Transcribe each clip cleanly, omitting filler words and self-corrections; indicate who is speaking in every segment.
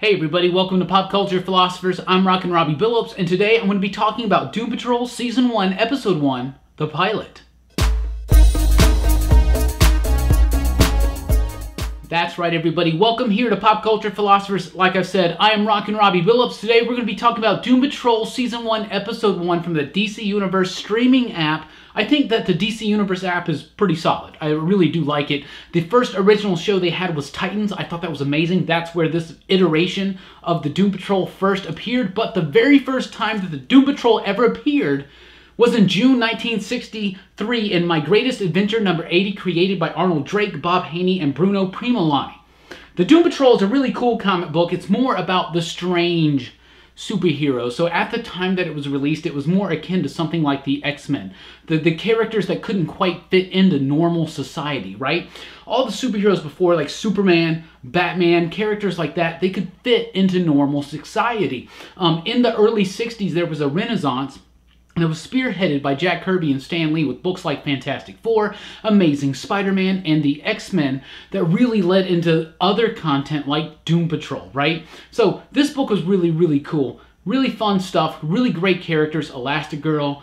Speaker 1: Hey everybody, welcome to Pop Culture Philosophers. I'm Rockin Robbie Billups, and today I'm going to be talking about Doom Patrol Season 1, Episode 1, The Pilot. That's right everybody, welcome here to Pop Culture Philosophers. Like I've said, I am Rockin Robbie Billups. Today we're going to be talking about Doom Patrol Season 1, Episode 1 from the DC Universe streaming app. I think that the DC Universe app is pretty solid. I really do like it. The first original show they had was Titans. I thought that was amazing. That's where this iteration of the Doom Patrol first appeared. But the very first time that the Doom Patrol ever appeared was in June 1963 in My Greatest Adventure number 80, created by Arnold Drake, Bob Haney, and Bruno Primolani. The Doom Patrol is a really cool comic book. It's more about the strange superhero. So at the time that it was released, it was more akin to something like the X-Men. The characters that couldn't quite fit into normal society, right? All the superheroes before, like Superman, Batman, characters like that, they could fit into normal society. In the early 60s, there was a renaissance that was spearheaded by Jack Kirby and Stan Lee with books like Fantastic Four, Amazing Spider-Man, and the X-Men that really led into other content like Doom Patrol, right? So this book was really, really cool. Really fun stuff, really great characters, Elastigirl,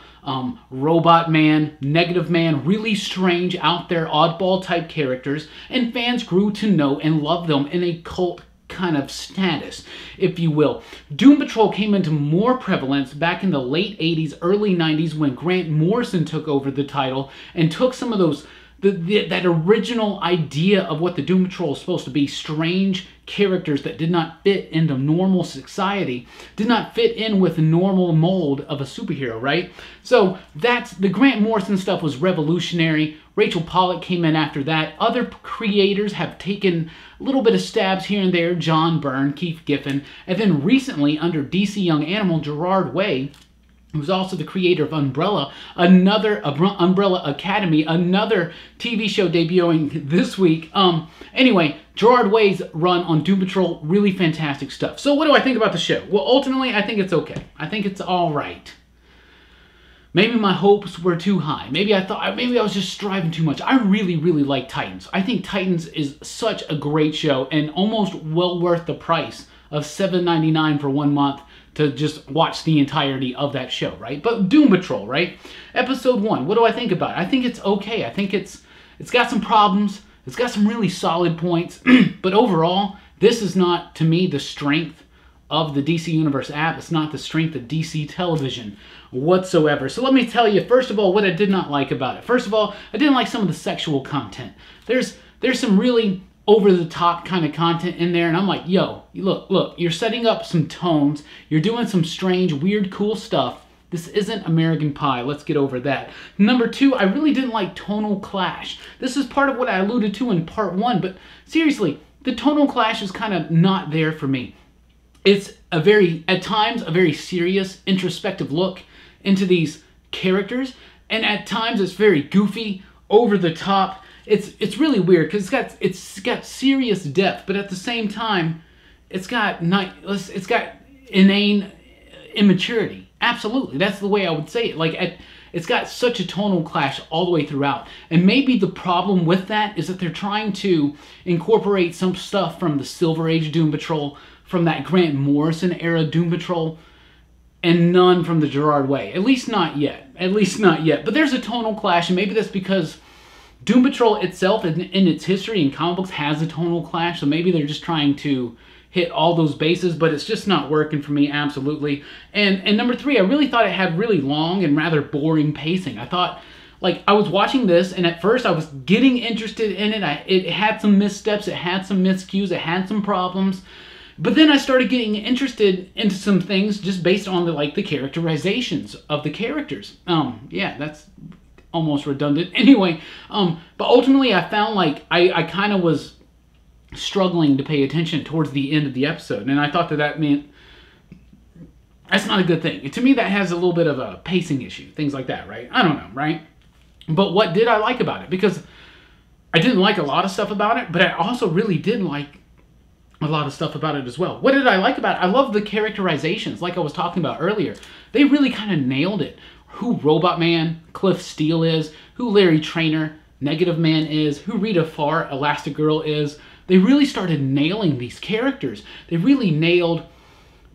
Speaker 1: Robot Man, Negative Man, really strange, out there, oddball type characters, and fans grew to know and love them in a cult kind of status, if you will. Doom Patrol came into more prevalence back in the late 80s, early 90s when Grant Morrison took over the title and took some of those, that original idea of what the Doom Patrol is supposed to be, strange characters that did not fit into normal society, did not fit in with the normal mold of a superhero, right? So that's, the Grant Morrison stuff was revolutionary. Rachel Pollack came in after that. Other creators have taken a little bit of stabs here and there, John Byrne, Keith Giffen, and then recently under DC Young Animal, Gerard Way, who's also the creator of Umbrella, Umbrella Academy, another TV show debuting this week. Anyway, Gerard Way's run on Doom Patrol, really fantastic stuff. So what do I think about the show? Well, ultimately, I think it's okay. I think it's all right. Maybe my hopes were too high. Maybe I was just striving too much. I really, really like Titans. I think Titans is such a great show and almost well worth the price of $7.99 for 1 month to just watch the entirety of that show, right? But Doom Patrol, right? Episode 1, what do I think about it? I think it's okay. I think it's got some problems. It's got some really solid points. But overall, this is not, to me, the strength of the DC Universe app. It's not the strength of DC television whatsoever. So let me tell you, first of all, what I did not like about it. First of all, I didn't like some of the sexual content. There's some really over-the-top kind of content in there, and I'm like, yo, look, you're setting up some tones, you're doing some strange, weird, cool stuff. This isn't American Pie. Let's get over that. Number 2, I really didn't like Tonal Clash. This is part of what I alluded to in part 1, but seriously, the Tonal Clash is kind of not there for me. It's at times, a very serious, introspective look into these characters, and at times it's very goofy, over the top. It's really weird because it's got serious depth, but at the same time, it's got inane immaturity. Absolutely, that's the way I would say it. It's got such a tonal clash all the way throughout, and maybe the problem with that is that they're trying to incorporate some stuff from the Silver Age Doom Patrol, from that Grant Morrison era Doom Patrol, and none from the Gerard Way. At least not yet. At least not yet. But there's a tonal clash, and maybe that's because Doom Patrol itself, in its history in comic books, has a tonal clash, so maybe they're just trying to hit all those bases, but it's just not working for me, absolutely. And number 3, I really thought it had really long and rather boring pacing. I thought, like, I was watching this, and at first I was getting interested in it. It had some missteps, it had some miscues, it had some problems. But then I started getting interested into some things just based on the characterizations of the characters. Yeah, that's almost redundant. Anyway, but ultimately I found I kind of was struggling to pay attention towards the end of the episode, and I thought that meant that's not a good thing. To me, that has a little bit of a pacing issue, things like that, right? I don't know, right? But what did I like about it? Because I didn't like a lot of stuff about it, but I also really did like a lot of stuff about it as well. What did I like about it? I love the characterizations, like I was talking about earlier. They really kind of nailed it. Who Robot Man, Cliff Steele is, who Larry Trainer, Negative Man is, who Rita Farr, Elastigirl is, they really started nailing these characters. They really nailed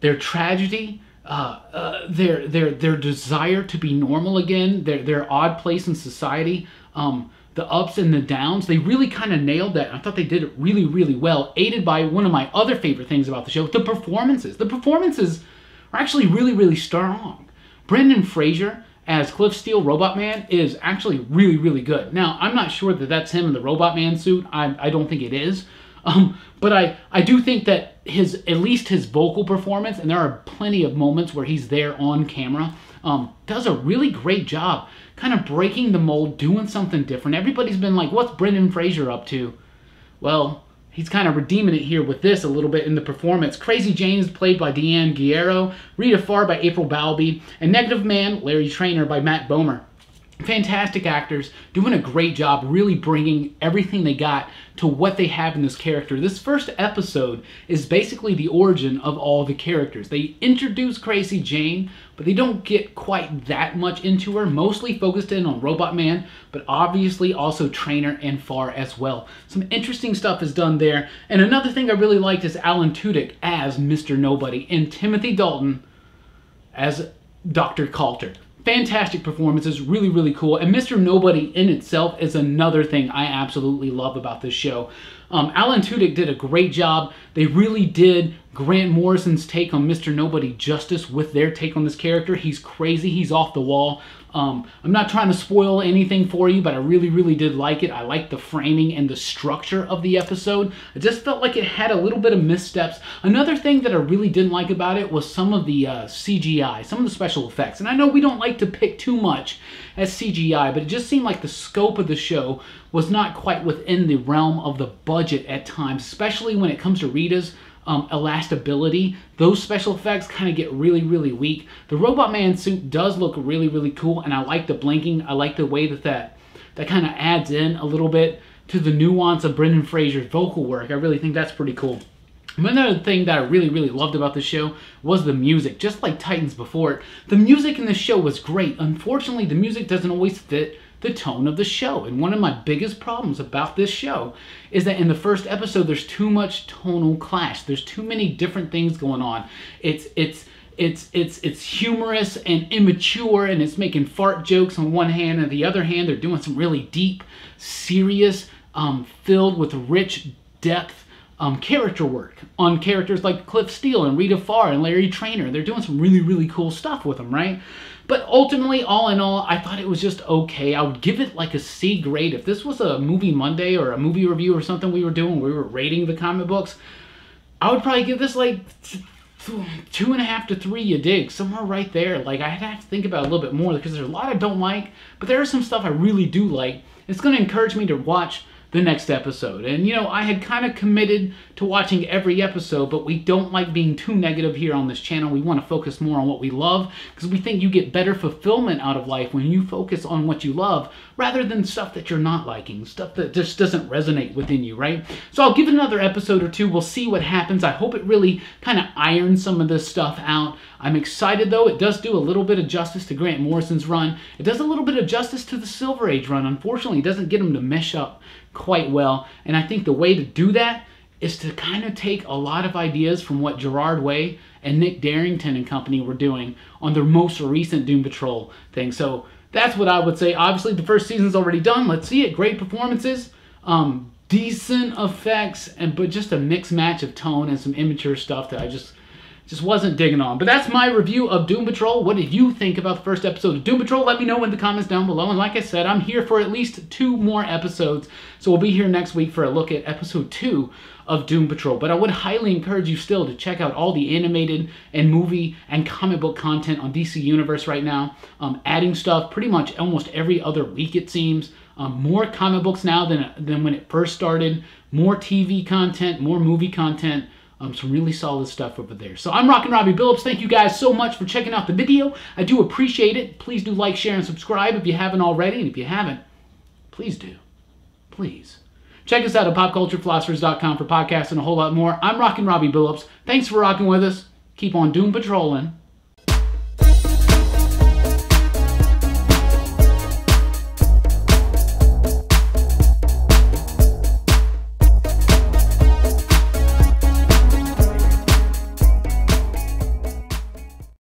Speaker 1: their tragedy, their desire to be normal again, their odd place in society, the ups and the downs. They really kind of nailed that. I thought they did it really, really well, aided by one of my other favorite things about the show, the performances. The performances are actually really, really strong. Brendan Fraser as Cliff Steele, Robot Man, is actually really, really good. Now, I'm not sure that that's him in the Robot Man suit. I don't think it is. But I do think that at least his vocal performance, and there are plenty of moments where he's there on camera, does a really great job kind of breaking the mold, doing something different. Everybody's been like, what's Brendan Fraser up to? Well, he's kind of redeeming it here with this a little bit in the performance. Crazy Jane is played by Deanne Guerrero, Rita Farr by April Balby, and Negative Man, Larry Trainor by Matt Bomer. Fantastic actors, doing a great job, really bringing everything they got to what they have in this character. This first episode is basically the origin of all the characters. They introduce Crazy Jane, but they don't get quite that much into her, mostly focused in on Robot Man, but obviously also Trainor and Farr as well. Some interesting stuff is done there. And another thing I really liked is Alan Tudyk as Mr. Nobody and Timothy Dalton as Dr. Coulter. Fantastic performances, really, really cool. And Mr. Nobody in itself is another thing I absolutely love about this show. Alan Tudyk did a great job. They really did Grant Morrison's take on Mr. Nobody justice with their take on this character. He's crazy. He's off the wall. I'm not trying to spoil anything for you, but I really, really did like it. I liked the framing and the structure of the episode. I just felt like it had a little bit of missteps. Another thing that I really didn't like about it was some of the CGI, some of the special effects. And I know we don't like to pick too much as CGI, but it just seemed like the scope of the show was not quite within the realm of the budget at times, especially when it comes to Rita's elastability. Those special effects kind of get really, really weak. The Robot Man suit does look really, really cool, and I like the blinking. I like the way that kind of adds in a little bit to the nuance of Brendan Fraser's vocal work. I really think that's pretty cool. Another thing that I really, really loved about the show was the music. Just like Titans before it, the music in this show was great. Unfortunately, the music doesn't always fit the tone of the show. And one of my biggest problems about this show is that in the first episode, there's too much tonal clash. There's too many different things going on. It's humorous and immature, and it's making fart jokes on one hand, and on the other hand, they're doing some really deep, serious, filled with rich depth character work on characters like Cliff Steele and Rita Farr and Larry Trainor. They're doing some really, really cool stuff with them, right? But ultimately, all in all, I thought it was just okay. I would give it like a C grade. If this was a Movie Monday or a movie review or something we were doing, we were rating the comic books, I would probably give this like 2.5 to 3, you dig, somewhere right there. Like, I'd have to think about it a little bit more because there's a lot I don't like, but there is some stuff I really do like. It's going to encourage me to watch the next episode. And, you know, I had kind of committed to watching every episode, but we don't like being too negative here on this channel. We want to focus more on what we love because we think you get better fulfillment out of life when you focus on what you love rather than stuff that you're not liking, stuff that just doesn't resonate within you, right? So I'll give it another episode or two. We'll see what happens. I hope it really kind of irons some of this stuff out. I'm excited, though. It does do a little bit of justice to Grant Morrison's run. It does a little bit of justice to the Silver Age run. Unfortunately, it doesn't get them to mesh up quite well. And I think the way to do that is to kind of take a lot of ideas from what Gerard Way and Nick Darrington and company were doing on their most recent Doom Patrol thing. So that's what I would say. Obviously, the first season's already done. Let's see it. Great performances, decent effects, but just a mixed match of tone and some immature stuff that I just wasn't digging on. But that's my review of Doom Patrol. What did you think about the first episode of Doom Patrol? Let me know in the comments down below. And like I said, I'm here for at least 2 more episodes. So we'll be here next week for a look at episode 2 of Doom Patrol. But I would highly encourage you still to check out all the animated and movie and comic book content on DC Universe right now. Adding stuff pretty much almost every other week, it seems. More comic books now than when it first started. More TV content, more movie content. Some really solid stuff over there. So I'm Rockin Robbie Billups. Thank you guys so much for checking out the video. I do appreciate it. Please do like, share, and subscribe if you haven't already. And if you haven't, please do. Please. Check us out at popculturephilosophers.com for podcasts and a whole lot more. I'm Rockin Robbie Billups. Thanks for rocking with us. Keep on Doom Patrolling.